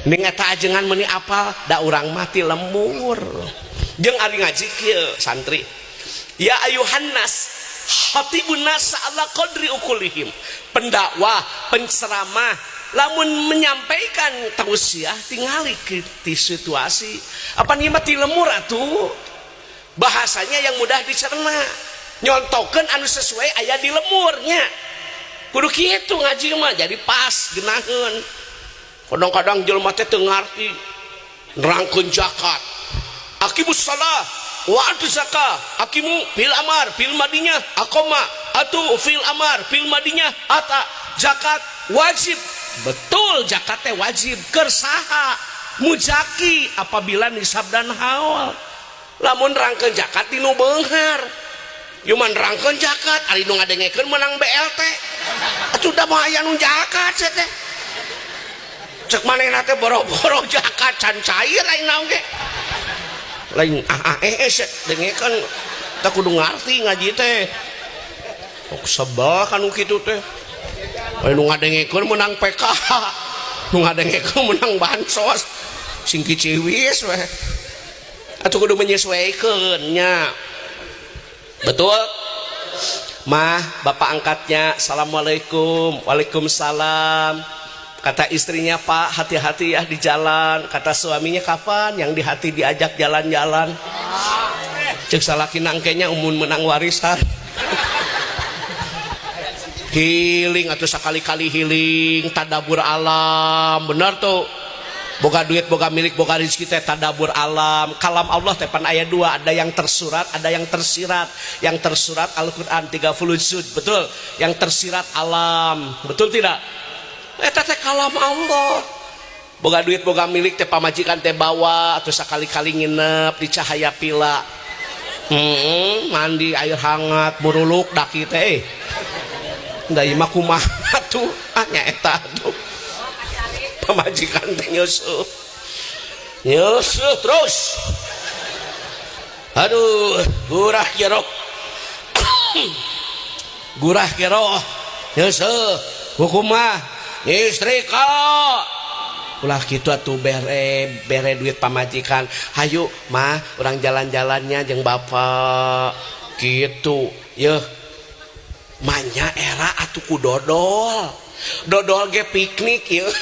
ning eta ajengan meuni apal da urang mati lemur jeung ari ngaji kieu santri ya ayuhan nas hatibun nas ala qadri ukulihim pendakwah penceramah lamun menyampaikan tausiah tingali di situasi apa nih mati lemur atuh bahasanya yang mudah dicerna nyontokeun anu sesuai aya di lemurnya kudu kitu ngaji mah jadi pas geunaheun kadang-kadang jelema teh teu ngarti nerangkeun zakat akimus shalah wa atu zakah akimu fil amar fil madinah aqama atu fil amar fil madinah ata zakat wajib betul zakat teh wajib keur saha mujaki apabila nisab dan haul lamun nerangkeun zakat di nu beunghar yuman nerangkeun zakat ari nu ngadengekeun menang BLT atuh da mah aya nu zakat teh cek manehna teh boro-boro zakat can cair lain naon ge lain dengekeun teh kudu ngarti ngaji teh sebel kan kitu teh nu ngadengekeun menang PKH nu ngadengekeun menang bansos sing kiciwis we atuh kudu menyesuaikeun nya betul mah bapak angkatnya assalamualaikum waalaikumsalam kata istrinya pak hati-hati ya di jalan kata suaminya kapan yang di hati diajak jalan-jalan cek salaki nangkenya umun menang warisan healing atau sekali-kali healing tadabur alam bener tuh boga duit boga milik boga rezeki teh tadabur alam kalam Allah teh pan aya dua ada yang tersurat ada yang tersirat yang tersurat Al-Quran 30 juz betul yang tersirat alam betul tidak eta teh kalam Allah boga duit boga milik teh pamajikan teh bawa atau sekali-kali nginep di cahaya pila mandi air hangat muruluk daki teh da ieu mah kumaha tuh nya eta tuh pamajikan teh nyusuh terus aduh gurah jerok gurah jerok nyusuh hukumah istri kau ulah gitu atuh bere duit pamajikan hayu mah orang jalan-jalannya jeung bapak gitu yeuh manya era atuh ku dodol ge piknik yeuh